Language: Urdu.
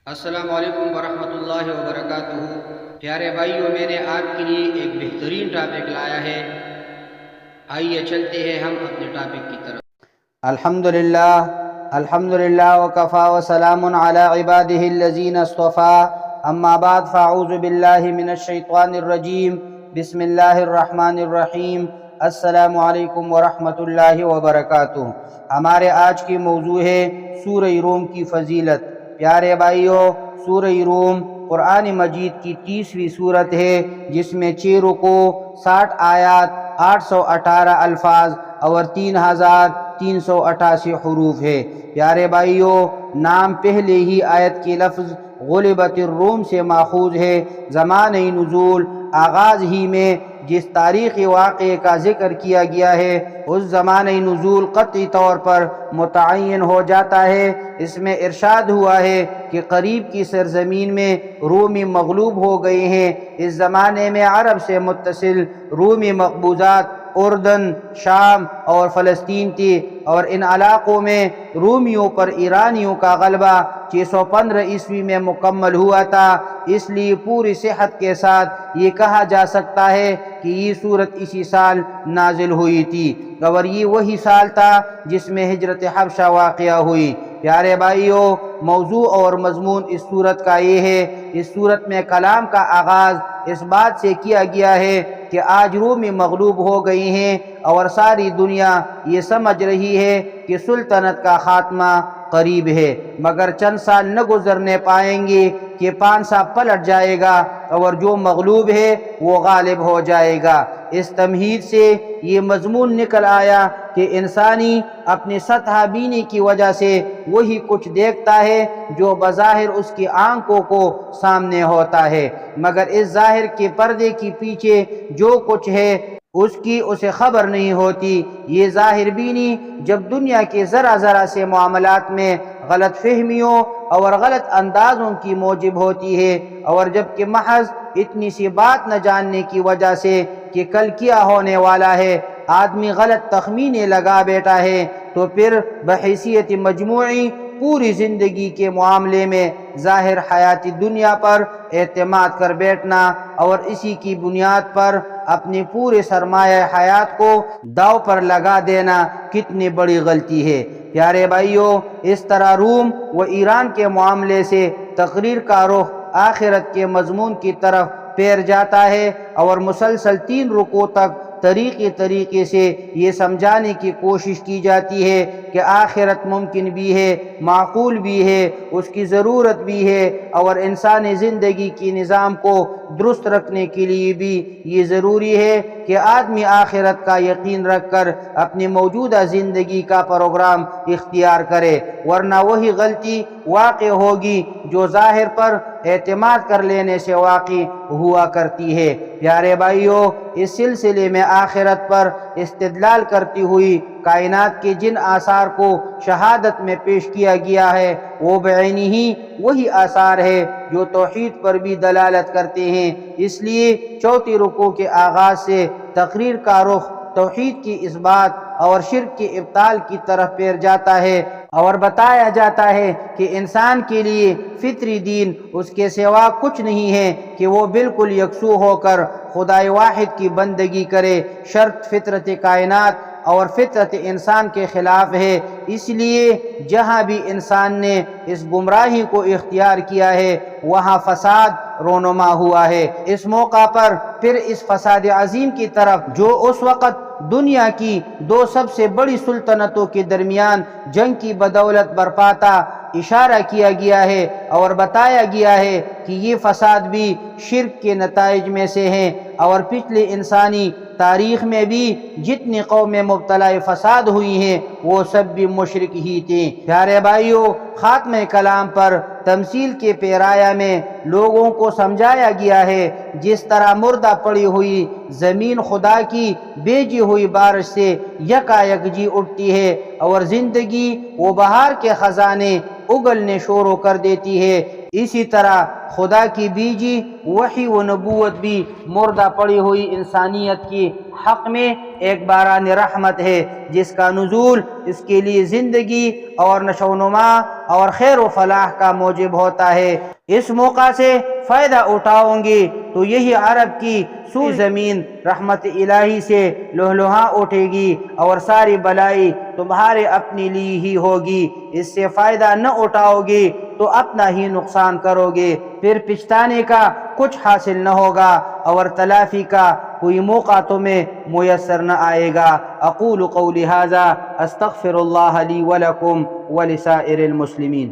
السلام علیکم ورحمۃ اللہ وبرکاتہ۔ پیارے بھائیوں، میں نے آپ کے لیے ایک بہترین ٹاپک لایا ہے۔ آئیے چلتے ہیں ہم اپنے ٹاپک کی طرف۔ الحمدللہ وکفا وسلام علی عبادہ الذین اصطفیٰ، اما بعد فاعوذ باللہ من الشیطان الرجیم، بسم اللہ الرحمن الرحیم۔ السلام علیکم ورحمۃ اللہ وبرکاتہ۔ ہمارے آج کی موضوع ہے سورہ روم کی فضیلت۔ پیارے بھائیوں، سورہ روم قرآن مجید کی 30ویں سورت ہے، جس میں 6 رکوع، 60 آیات، 818 الفاظ اور 3388 حروف ہے۔ پیارے بھائیوں، نام پہلے ہی آیت کے لفظ غلبت الروم سے ماخوذ ہے۔ زمانہ نزول آغاز ہی میں جس تاریخی واقعے کا ذکر کیا گیا ہے، اس زمانہ نزول قطعی طور پر متعین ہو جاتا ہے۔ اس میں ارشاد ہوا ہے کہ قریب کی سرزمین میں رومی مغلوب ہو گئے ہیں۔ اس زمانے میں عرب سے متصل رومی مقبوضات اردن، شام اور فلسطین تھی، اور ان علاقوں میں رومیوں پر ایرانیوں کا غلبہ 615 عیسوی میں مکمل ہوا تھا۔ اس لیے پوری صحت کے ساتھ یہ کہا جا سکتا ہے کہ یہ سورت اسی سال نازل ہوئی تھی، اور یہ وہی سال تھا جس میں ہجرت حبشہ واقعہ ہوئی۔ پیارے بھائیوں، موضوع اور مضمون اس سورت کا یہ ہے۔ اس سورت میں کلام کا آغاز اس بات سے کیا گیا ہے کہ آج رومی مغلوب ہو گئی ہیں، اور ساری دنیا یہ سمجھ رہی ہے کہ سلطنت کا خاتمہ قریب ہے، مگر چند سال نہ گزرنے پائیں گے کہ پانسا پلٹ جائے گا، اور جو مغلوب ہے وہ غالب ہو جائے گا۔ اس تمہید سے یہ مضمون نکل آیا کہ انسانی اپنی سطح بینی کی وجہ سے وہی کچھ دیکھتا ہے جو بظاہر اس کی آنکھوں کو سامنے ہوتا ہے، مگر اس ظاہر کے پردے کے پیچھے جو کچھ ہے اس کی اسے خبر نہیں ہوتی۔ یہ ظاہر بینی جب دنیا کے ذرا ذرا سے معاملات میں غلط فہمیوں اور غلط اندازوں کی موجب ہوتی ہے، اور جب کہ محض اتنی سی بات نہ جاننے کی وجہ سے کہ کل کیا ہونے والا ہے آدمی غلط تخمینے لگا بیٹھا ہے، تو پھر بحیثیت مجموعی پوری زندگی کے معاملے میں ظاہر حیاتی دنیا پر اعتماد کر بیٹھنا اور اسی کی بنیاد پر اپنی پورے سرمایہ حیات کو داؤ پر لگا دینا کتنی بڑی غلطی ہے۔ پیارے بھائیوں، اس طرح روم و ایران کے معاملے سے تقریر کا رخ آخرت کے مضمون کی طرف پھیر جاتا ہے، اور مسلسل 3 رکوع تک طریقے سے یہ سمجھانے کی کوشش کی جاتی ہے کہ آخرت ممکن بھی ہے، معقول بھی ہے، اس کی ضرورت بھی ہے، اور انسانی زندگی کی نظام کو درست رکھنے کے لیے بھی یہ ضروری ہے کہ آدمی آخرت کا یقین رکھ کر اپنی موجودہ زندگی کا پروگرام اختیار کرے، ورنہ وہی غلطی واقع ہوگی جو ظاہر پر اعتماد کر لینے سے واقع ہوا کرتی ہے۔ پیارے بھائیوں، اس سلسلے میں آخرت پر استدلال کرتی ہوئی کائنات کے جن آثار کو شہادت میں پیش کیا گیا ہے، وہ بعینی ہی وہی آثار ہے جو توحید پر بھی دلالت کرتے ہیں۔ اس لیے 4 رکوع کے آغاز سے تقریر کا رخ توحید کی اثبات اور شرک کی ابطال کی طرف پھیر جاتا ہے، اور بتایا جاتا ہے کہ انسان کے لیے فطری دین اس کے سوا کچھ نہیں ہے کہ وہ بالکل یکسو ہو کر خدائے واحد کی بندگی کرے۔ شرط فطرت کائنات اور فطرت انسان کے خلاف ہے، اس لیے جہاں بھی انسان نے اس گمراہی کو اختیار کیا ہے وہاں فساد رونما ہوا ہے۔ اس موقع پر پھر اس فساد عظیم کی طرف جو اس وقت دنیا کی 2 سب سے بڑی سلطنتوں کے درمیان جنگ کی بدولت برپا تھا اشارہ کیا گیا ہے، اور بتایا گیا ہے کہ یہ فساد بھی شرک کے نتائج میں سے ہیں، اور پچھلی انسانی تاریخ میں بھی جتنی قومیں مبتلا فساد ہوئی ہیں وہ سب بھی مشرک ہی تھیں۔ پیارے بھائیوں، خاتمہ کلام پر تمثیل کے پیرایا میں لوگوں کو سمجھایا گیا ہے جس طرح مردہ پڑی ہوئی زمین خدا کی بھیجی ہوئی بارش سے یکایک جی اٹھتی ہے، اور زندگی و بہار کے خزانے اگلنے شروع کر دیتی ہے، اسی طرح خدا کی بیجی وحی و نبوت بھی مردہ پڑی ہوئی انسانیت کی حق میں ایک باران رحمت ہے جس کا نزول اس کے لیے زندگی اور نشو و نما اور خیر و فلاح کا موجب ہوتا ہے۔ اس موقع سے فائدہ اٹھاؤں گے تو یہی عرب کی سوئی زمین رحمت الہی سے لہلہاں اٹھے گی اور ساری بلائی تمہارے اپنے لیے ہی ہوگی۔ اس سے فائدہ نہ اٹھاؤ گے تو اپنا ہی نقصان کرو گے، پھر پچھتانے کا کچھ حاصل نہ ہوگا اور تلافی کا کوئی موقع تمہیں میسر نہ آئے گا۔ اقول قولی ھذا استغفر اللہ لی ولکم ولسائر المسلمین۔